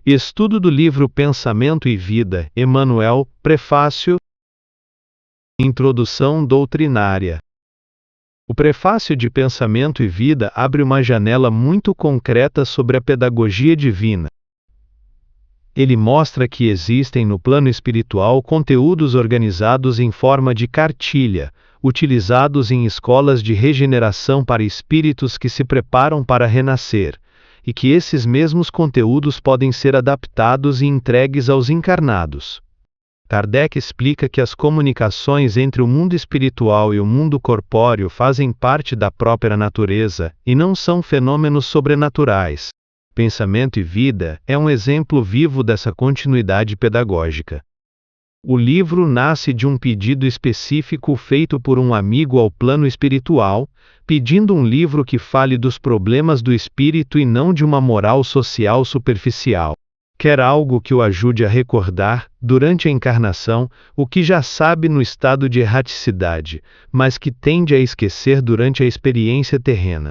Estudo do livro Pensamento e Vida, Emmanuel, Prefácio. Introdução doutrinária. O prefácio de Pensamento e Vida abre uma janela muito concreta sobre a pedagogia divina. Ele mostra que existem no plano espiritual conteúdos organizados em forma de cartilha, utilizados em escolas de regeneração para espíritos que se preparam para renascer, e que esses mesmos conteúdos podem ser adaptados e entregues aos encarnados. Kardec explica que as comunicações entre o mundo espiritual e o mundo corpóreo fazem parte da própria natureza e não são fenômenos sobrenaturais. Pensamento e Vida é um exemplo vivo dessa continuidade pedagógica. O livro nasce de um pedido específico feito por um amigo ao plano espiritual, pedindo um livro que fale dos problemas do espírito e não de uma moral social superficial. Quer algo que o ajude a recordar, durante a encarnação, o que já sabe no estado de erraticidade, mas que tende a esquecer durante a experiência terrena.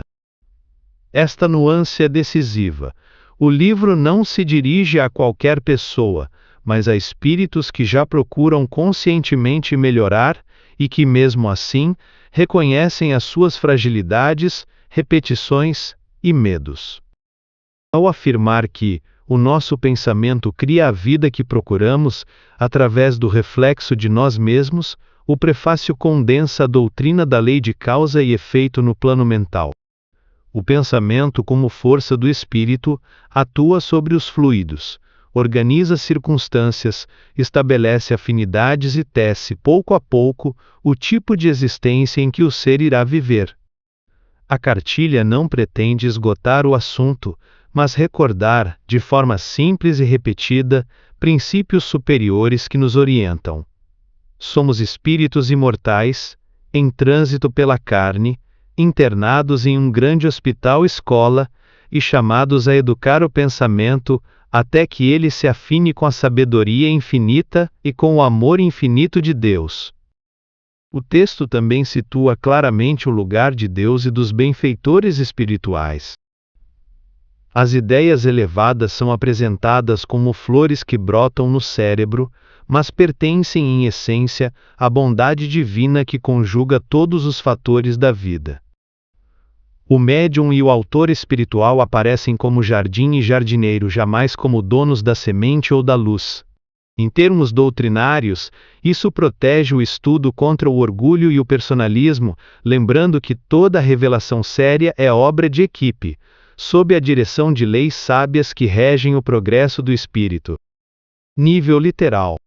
Esta nuance é decisiva. O livro não se dirige a qualquer pessoa, mas a espíritos que já procuram conscientemente melhorar e que, mesmo assim, reconhecem as suas fragilidades, repetições e medos. Ao afirmar que o nosso pensamento cria a vida que procuramos, através do reflexo de nós mesmos, o prefácio condensa a doutrina da lei de causa e efeito no plano mental. O pensamento, como força do espírito, atua sobre os fluidos, organiza circunstâncias, estabelece afinidades e tece, pouco a pouco, o tipo de existência em que o ser irá viver. A cartilha não pretende esgotar o assunto, mas recordar, de forma simples e repetida, princípios superiores que nos orientam. Somos espíritos imortais, em trânsito pela carne, internados em um grande hospital-escola e chamados a educar o pensamento até que ele se afine com a sabedoria infinita e com o amor infinito de Deus. O texto também situa claramente o lugar de Deus e dos benfeitores espirituais. As ideias elevadas são apresentadas como flores que brotam no cérebro, mas pertencem em essência à bondade divina que conjuga todos os fatores da vida. O médium e o autor espiritual aparecem como jardim e jardineiro, jamais como donos da semente ou da luz. Em termos doutrinários, isso protege o estudo contra o orgulho e o personalismo, lembrando que toda revelação séria é obra de equipe, sob a direção de leis sábias que regem o progresso do espírito. Nível literal.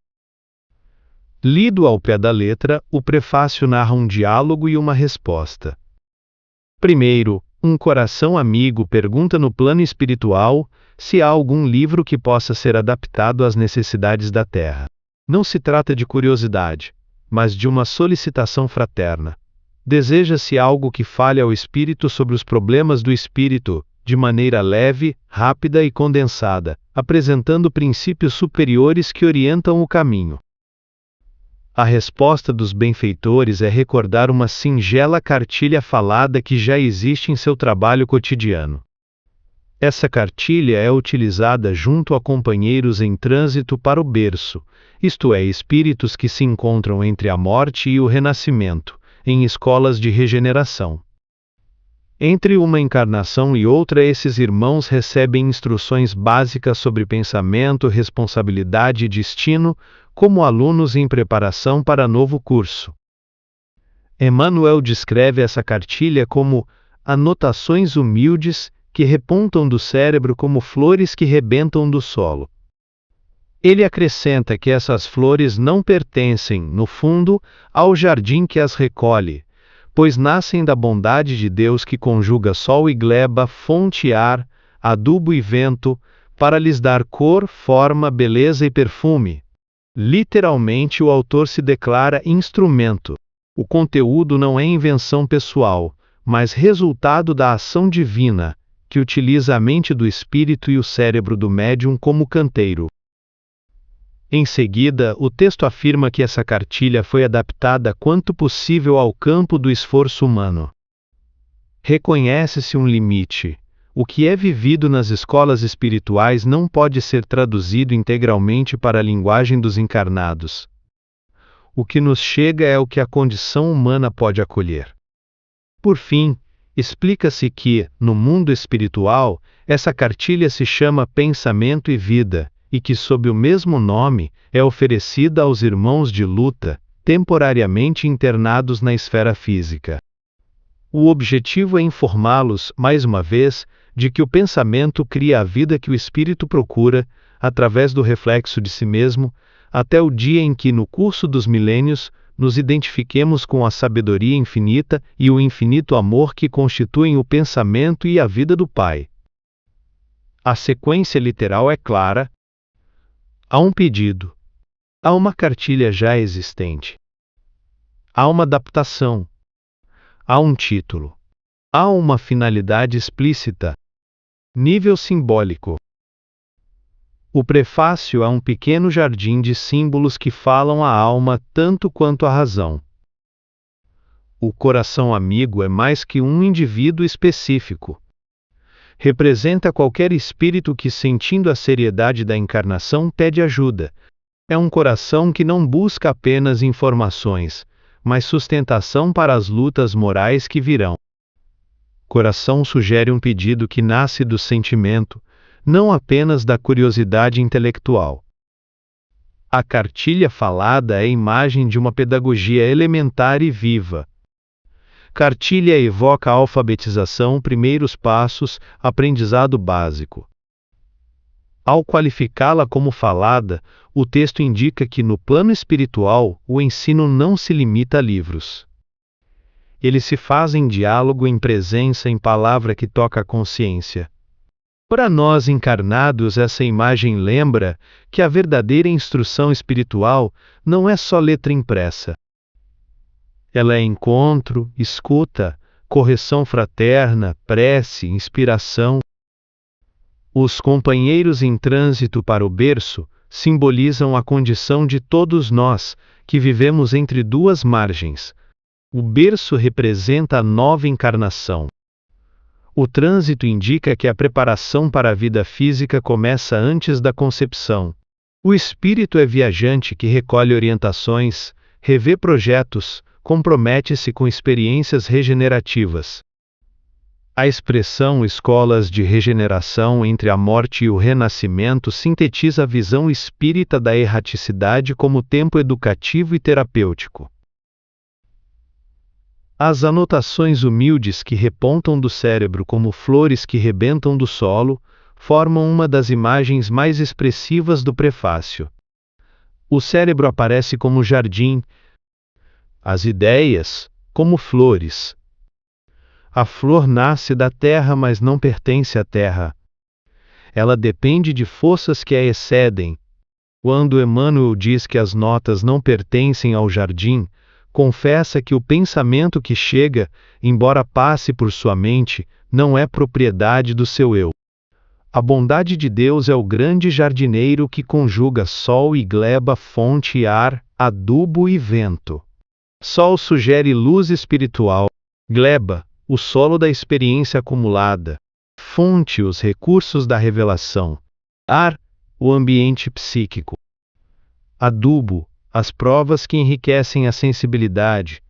Lido ao pé da letra, o prefácio narra um diálogo e uma resposta. Primeiro, um coração amigo pergunta no plano espiritual se há algum livro que possa ser adaptado às necessidades da Terra. Não se trata de curiosidade, mas de uma solicitação fraterna. Deseja-se algo que fale ao espírito sobre os problemas do espírito, de maneira leve, rápida e condensada, apresentando princípios superiores que orientam o caminho. A resposta dos benfeitores é recordar uma singela cartilha falada que já existe em seu trabalho cotidiano. Essa cartilha é utilizada junto a companheiros em trânsito para o berço, isto é, espíritos que se encontram entre a morte e o renascimento, em escolas de regeneração. Entre uma encarnação e outra, esses irmãos recebem instruções básicas sobre pensamento, responsabilidade e destino, como alunos em preparação para novo curso. Emmanuel descreve essa cartilha como anotações humildes que repontam do cérebro como flores que rebentam do solo. Ele acrescenta que essas flores não pertencem, no fundo, ao jardim que as recolhe, pois nascem da bondade de Deus que conjuga sol e gleba, fonte e ar, adubo e vento, para lhes dar cor, forma, beleza e perfume. Literalmente, o autor se declara instrumento. O conteúdo não é invenção pessoal, mas resultado da ação divina, que utiliza a mente do espírito e o cérebro do médium como canteiro. Em seguida, o texto afirma que essa cartilha foi adaptada quanto possível ao campo do esforço humano. Reconhece-se um limite, o que é vivido nas escolas espirituais não pode ser traduzido integralmente para a linguagem dos encarnados. O que nos chega é o que a condição humana pode acolher. Por fim, explica-se que, no mundo espiritual, essa cartilha se chama Pensamento e Vida, e que, sob o mesmo nome, é oferecida aos irmãos de luta, temporariamente internados na esfera física. O objetivo é informá-los, mais uma vez, de que o pensamento cria a vida que o espírito procura, através do reflexo de si mesmo, até o dia em que, no curso dos milênios, nos identifiquemos com a sabedoria infinita e o infinito amor que constituem o pensamento e a vida do Pai. A sequência literal é clara. Há um pedido. Há uma cartilha já existente. Há uma adaptação. Há um título. Há uma finalidade explícita. Nível simbólico. O prefácio é um pequeno jardim de símbolos que falam à alma tanto quanto à razão. O coração amigo é mais que um indivíduo específico. Representa qualquer espírito que, sentindo a seriedade da encarnação, pede ajuda. É um coração que não busca apenas informações, mas sustentação para as lutas morais que virão. Coração sugere um pedido que nasce do sentimento, não apenas da curiosidade intelectual. A cartilha falada é a imagem de uma pedagogia elementar e viva. Cartilha evoca a alfabetização, primeiros passos, aprendizado básico. Ao qualificá-la como falada, o texto indica que no plano espiritual, o ensino não se limita a livros. Ele se faz em diálogo, em presença, em palavra que toca a consciência. Para nós encarnados, essa imagem lembra que a verdadeira instrução espiritual não é só letra impressa. Ela é encontro, escuta, correção fraterna, prece, inspiração. Os companheiros em trânsito para o berço simbolizam a condição de todos nós, que vivemos entre duas margens. O berço representa a nova encarnação. O trânsito indica que a preparação para a vida física começa antes da concepção. O espírito é viajante que recolhe orientações, revê projetos, compromete-se com experiências regenerativas. A expressão escolas de regeneração entre a morte e o renascimento sintetiza a visão espírita da erraticidade como tempo educativo e terapêutico. As anotações humildes que repontam do cérebro como flores que rebentam do solo, formam uma das imagens mais expressivas do prefácio. O cérebro aparece como jardim, as ideias, como flores. A flor nasce da terra, mas não pertence à terra. Ela depende de forças que a excedem. Quando Emmanuel diz que as notas não pertencem ao jardim, confessa que o pensamento que chega, embora passe por sua mente, não é propriedade do seu eu. A bondade de Deus é o grande jardineiro que conjuga sol e gleba, fonte e ar, adubo e vento. Sol sugere luz espiritual, gleba, o solo da experiência acumulada, fonte, os recursos da revelação, ar, o ambiente psíquico, adubo, as provas que enriquecem a sensibilidade,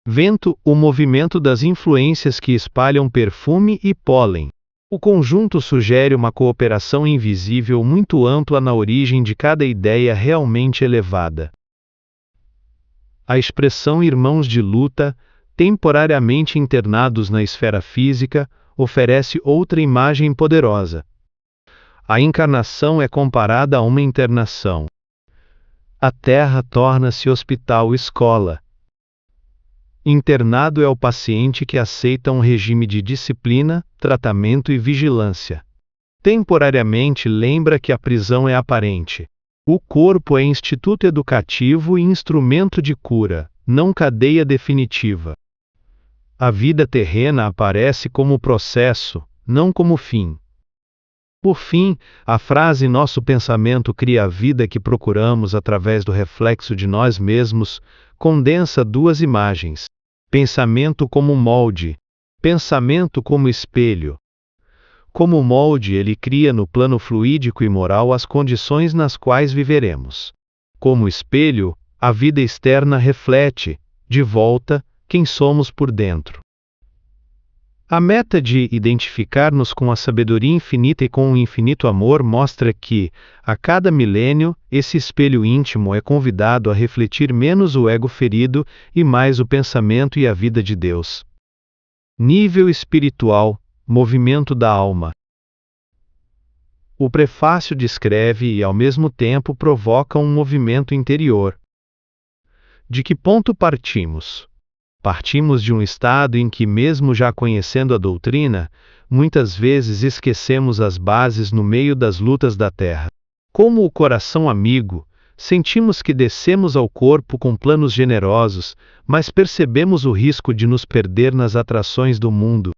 vento, o movimento das influências que espalham perfume e pólen. O conjunto sugere uma cooperação invisível muito ampla na origem de cada ideia realmente elevada. A expressão irmãos de luta, temporariamente internados na esfera física, oferece outra imagem poderosa. A encarnação é comparada a uma internação. A Terra torna-se hospital-escola. Internado é o paciente que aceita um regime de disciplina, tratamento e vigilância. Temporariamente lembra que a prisão é aparente. O corpo é instituto educativo e instrumento de cura, não cadeia definitiva. A vida terrena aparece como processo, não como fim. Por fim, a frase nosso pensamento cria a vida que procuramos através do reflexo de nós mesmos, condensa duas imagens. Pensamento como molde, pensamento como espelho. Como molde, ele cria no plano fluídico e moral as condições nas quais viveremos. Como espelho, a vida externa reflete, de volta, quem somos por dentro. A meta de identificar-nos com a sabedoria infinita e com o infinito amor mostra que, a cada milênio, esse espelho íntimo é convidado a refletir menos o ego ferido e mais o pensamento e a vida de Deus. Nível espiritual, movimento da alma. O prefácio descreve e, ao mesmo tempo, provoca um movimento interior. De que ponto partimos? Partimos de um estado em que, mesmo já conhecendo a doutrina, muitas vezes esquecemos as bases no meio das lutas da terra. Como o coração amigo, sentimos que descemos ao corpo com planos generosos, mas percebemos o risco de nos perder nas atrações do mundo.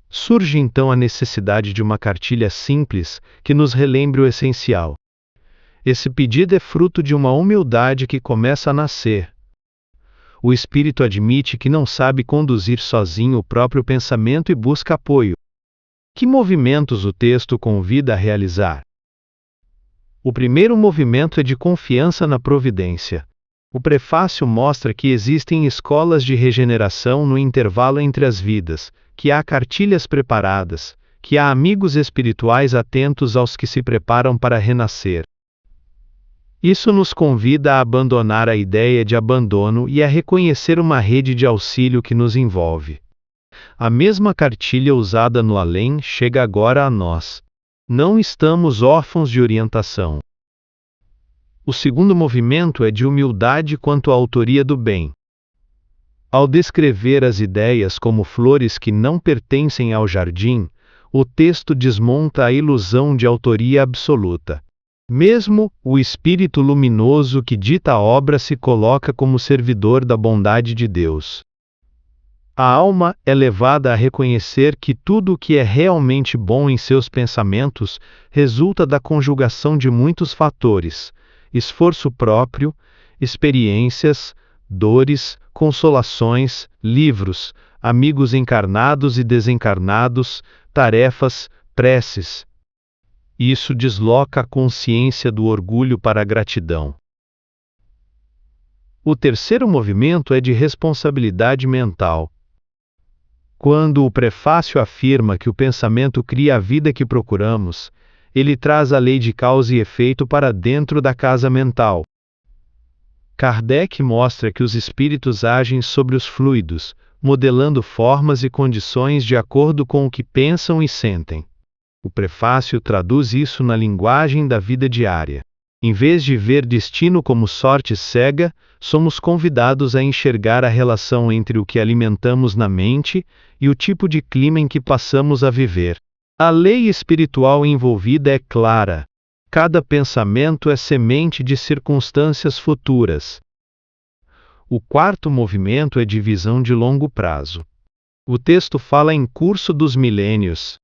Surge então a necessidade de uma cartilha simples que nos relembre o essencial. Esse pedido é fruto de uma humildade que começa a nascer. O espírito admite que não sabe conduzir sozinho o próprio pensamento e busca apoio. Que movimentos o texto convida a realizar? O primeiro movimento é de confiança na providência. O prefácio mostra que existem escolas de regeneração no intervalo entre as vidas, que há cartilhas preparadas, que há amigos espirituais atentos aos que se preparam para renascer. Isso nos convida a abandonar a ideia de abandono e a reconhecer uma rede de auxílio que nos envolve. A mesma cartilha usada no além chega agora a nós. Não estamos órfãos de orientação. O segundo movimento é de humildade quanto à autoria do bem. Ao descrever as ideias como flores que não pertencem ao jardim, o texto desmonta a ilusão de autoria absoluta. Mesmo o Espírito luminoso que dita a obra se coloca como servidor da bondade de Deus. A alma é levada a reconhecer que tudo o que é realmente bom em seus pensamentos resulta da conjugação de muitos fatores: esforço próprio, experiências, dores, consolações, livros, amigos encarnados e desencarnados, tarefas, preces. Isso desloca a consciência do orgulho para a gratidão. O terceiro movimento é de responsabilidade mental. Quando o prefácio afirma que o pensamento cria a vida que procuramos, ele traz a lei de causa e efeito para dentro da casa mental. Kardec mostra que os espíritos agem sobre os fluidos, modelando formas e condições de acordo com o que pensam e sentem. O prefácio traduz isso na linguagem da vida diária. Em vez de ver destino como sorte cega, somos convidados a enxergar a relação entre o que alimentamos na mente e o tipo de clima em que passamos a viver. A lei espiritual envolvida é clara. Cada pensamento é semente de circunstâncias futuras. O quarto movimento é de visão de longo prazo. O texto fala em curso dos milênios.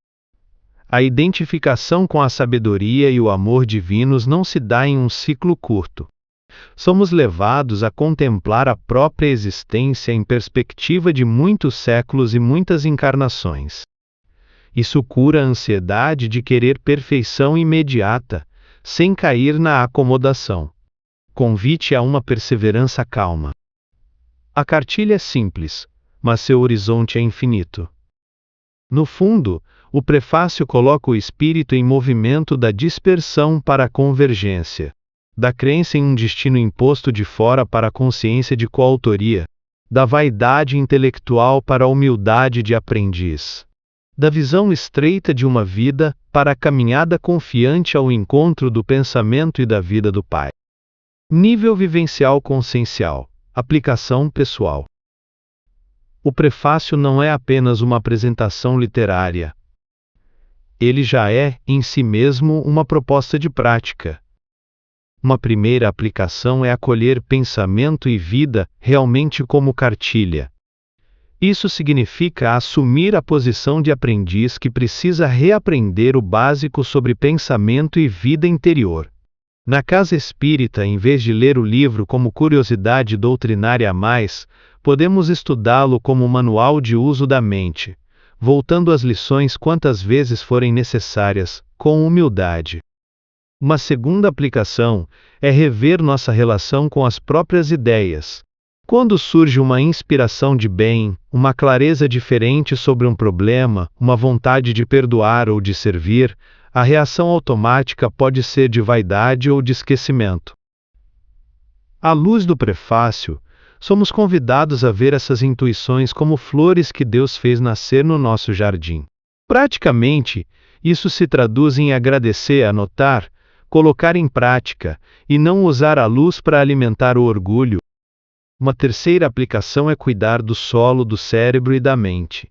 A identificação com a sabedoria e o amor divinos não se dá em um ciclo curto. Somos levados a contemplar a própria existência em perspectiva de muitos séculos e muitas encarnações. Isso cura a ansiedade de querer perfeição imediata, sem cair na acomodação. Convite a uma perseverança calma. A cartilha é simples, mas seu horizonte é infinito. No fundo, o prefácio coloca o espírito em movimento da dispersão para a convergência, da crença em um destino imposto de fora para a consciência de coautoria, da vaidade intelectual para a humildade de aprendiz, da visão estreita de uma vida para a caminhada confiante ao encontro do pensamento e da vida do Pai. Nível vivencial consciencial, aplicação pessoal. O prefácio não é apenas uma apresentação literária. Ele já é, em si mesmo, uma proposta de prática. Uma primeira aplicação é acolher pensamento e vida realmente como cartilha. Isso significa assumir a posição de aprendiz que precisa reaprender o básico sobre pensamento e vida interior. Na casa espírita, em vez de ler o livro como curiosidade doutrinária a mais, podemos estudá-lo como manual de uso da mente, voltando às lições quantas vezes forem necessárias, com humildade. Uma segunda aplicação é rever nossa relação com as próprias ideias. Quando surge uma inspiração de bem, uma clareza diferente sobre um problema, uma vontade de perdoar ou de servir, a reação automática pode ser de vaidade ou de esquecimento. À luz do prefácio, somos convidados a ver essas intuições como flores que Deus fez nascer no nosso jardim. Praticamente, isso se traduz em agradecer, anotar, colocar em prática, e não usar a luz para alimentar o orgulho. Uma terceira aplicação é cuidar do solo, do cérebro e da mente.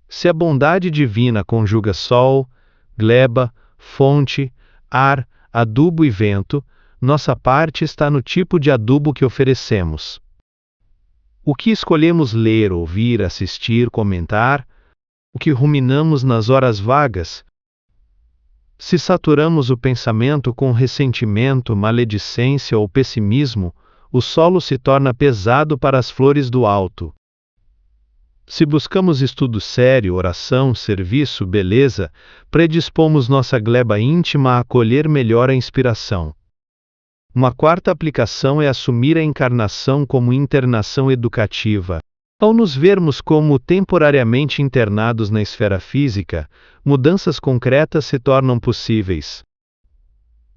Se a bondade divina conjuga sol, gleba, fonte, ar, adubo e vento, nossa parte está no tipo de adubo que oferecemos. O que escolhemos ler, ouvir, assistir, comentar, o que ruminamos nas horas vagas. Se saturamos o pensamento com ressentimento, maledicência ou pessimismo, o solo se torna pesado para as flores do alto. Se buscamos estudo sério, oração, serviço, beleza, predispomos nossa gleba íntima a acolher melhor a inspiração. Uma quarta aplicação é assumir a encarnação como internação educativa. Ao nos vermos como temporariamente internados na esfera física, mudanças concretas se tornam possíveis.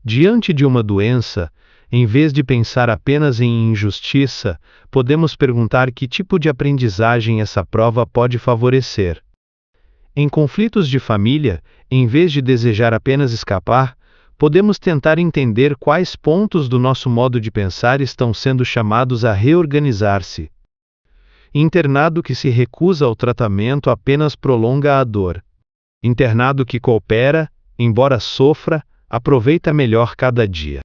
Diante de uma doença, em vez de pensar apenas em injustiça, podemos perguntar que tipo de aprendizagem essa prova pode favorecer. Em conflitos de família, em vez de desejar apenas escapar, podemos tentar entender quais pontos do nosso modo de pensar estão sendo chamados a reorganizar-se. Internado que se recusa ao tratamento apenas prolonga a dor. Internado que coopera, embora sofra, aproveita melhor cada dia.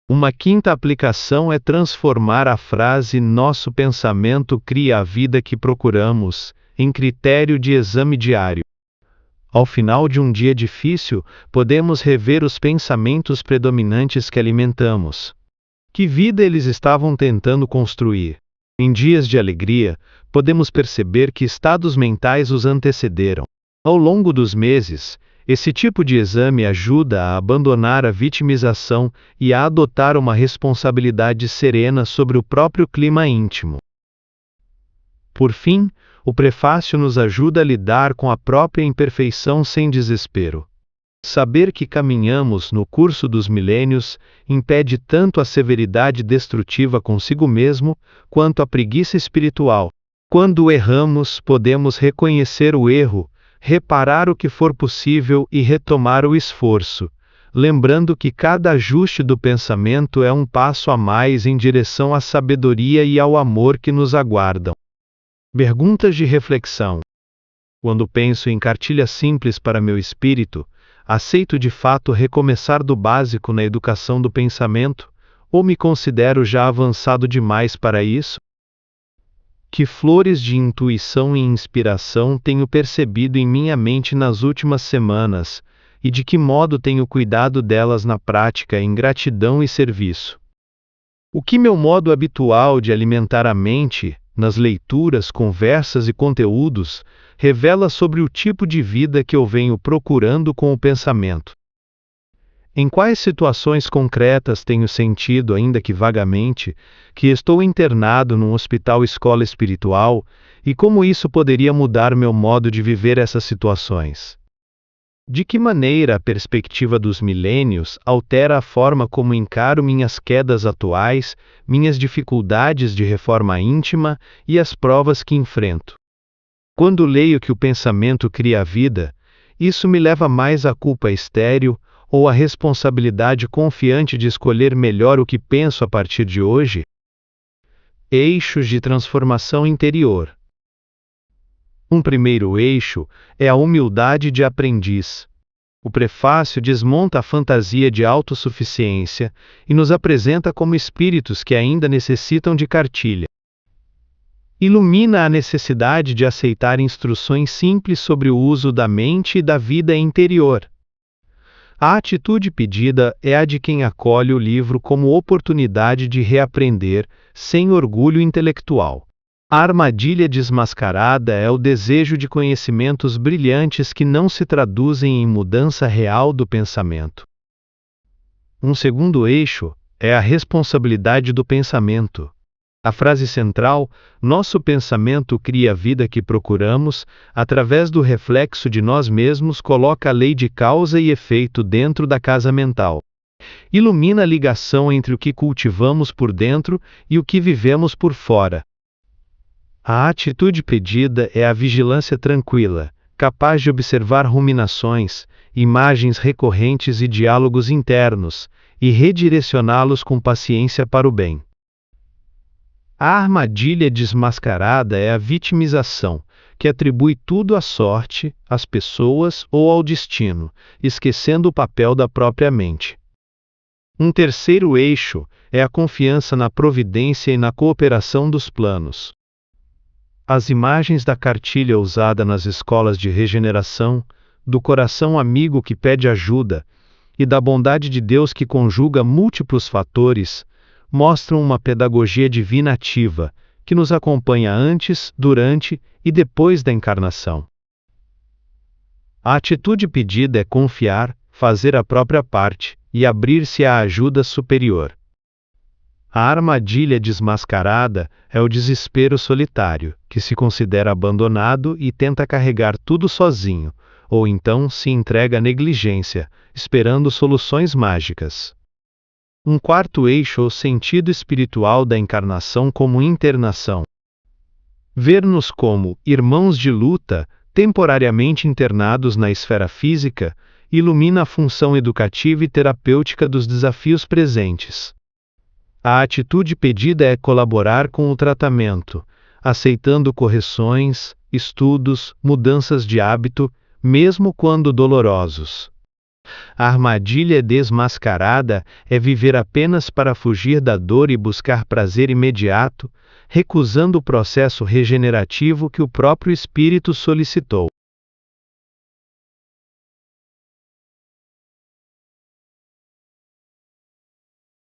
Uma quinta aplicação é transformar a frase "nosso pensamento cria a vida que procuramos" em critério de exame diário. Ao final de um dia difícil, podemos rever os pensamentos predominantes que alimentamos. Que vida eles estavam tentando construir? Em dias de alegria, podemos perceber que estados mentais os antecederam. Ao longo dos meses, esse tipo de exame ajuda a abandonar a vitimização e a adotar uma responsabilidade serena sobre o próprio clima íntimo. Por fim, o prefácio nos ajuda a lidar com a própria imperfeição sem desespero. Saber que caminhamos no curso dos milênios impede tanto a severidade destrutiva consigo mesmo, quanto a preguiça espiritual. Quando erramos, podemos reconhecer o erro, reparar o que for possível e retomar o esforço, lembrando que cada ajuste do pensamento é um passo a mais em direção à sabedoria e ao amor que nos aguardam. Perguntas de reflexão. Quando penso em cartilha simples para meu espírito, aceito de fato recomeçar do básico na educação do pensamento, ou me considero já avançado demais para isso? Que flores de intuição e inspiração tenho percebido em minha mente nas últimas semanas, e de que modo tenho cuidado delas na prática em gratidão e serviço? O que meu modo habitual de alimentar a mente, nas leituras, conversas e conteúdos, revela sobre o tipo de vida que eu venho procurando com o pensamento? Em quais situações concretas tenho sentido, ainda que vagamente, que estou internado num hospital-escola espiritual, e como isso poderia mudar meu modo de viver essas situações? De que maneira a perspectiva dos milênios altera a forma como encaro minhas quedas atuais, minhas dificuldades de reforma íntima e as provas que enfrento? Quando leio que o pensamento cria a vida, isso me leva mais à culpa estéril, ou à responsabilidade confiante de escolher melhor o que penso a partir de hoje? Eixos de transformação interior. Um primeiro eixo é a humildade de aprendiz. O prefácio desmonta a fantasia de autossuficiência e nos apresenta como espíritos que ainda necessitam de cartilha. Ilumina a necessidade de aceitar instruções simples sobre o uso da mente e da vida interior. A atitude pedida é a de quem acolhe o livro como oportunidade de reaprender, sem orgulho intelectual. A armadilha desmascarada é o desejo de conhecimentos brilhantes que não se traduzem em mudança real do pensamento. Um segundo eixo é a responsabilidade do pensamento. A frase central, nosso pensamento cria a vida que procuramos, através do reflexo de nós mesmos, coloca a lei de causa e efeito dentro da casa mental. Ilumina a ligação entre o que cultivamos por dentro e o que vivemos por fora. A atitude pedida é a vigilância tranquila, capaz de observar ruminações, imagens recorrentes e diálogos internos, e redirecioná-los com paciência para o bem. A armadilha desmascarada é a vitimização, que atribui tudo à sorte, às pessoas ou ao destino, esquecendo o papel da própria mente. Um terceiro eixo é a confiança na providência e na cooperação dos planos. As imagens da cartilha usada nas escolas de regeneração, do coração amigo que pede ajuda e da bondade de Deus que conjuga múltiplos fatores, mostram uma pedagogia divina ativa, que nos acompanha antes, durante e depois da encarnação. A atitude pedida é confiar, fazer a própria parte e abrir-se à ajuda superior. A armadilha desmascarada é o desespero solitário, que se considera abandonado e tenta carregar tudo sozinho, ou então se entrega à negligência, esperando soluções mágicas. Um quarto eixo é o sentido espiritual da encarnação como internação. Ver-nos como irmãos de luta, temporariamente internados na esfera física, ilumina a função educativa e terapêutica dos desafios presentes. A atitude pedida é colaborar com o tratamento, aceitando correções, estudos, mudanças de hábito, mesmo quando dolorosos. A armadilha desmascarada é viver apenas para fugir da dor e buscar prazer imediato, recusando o processo regenerativo que o próprio espírito solicitou.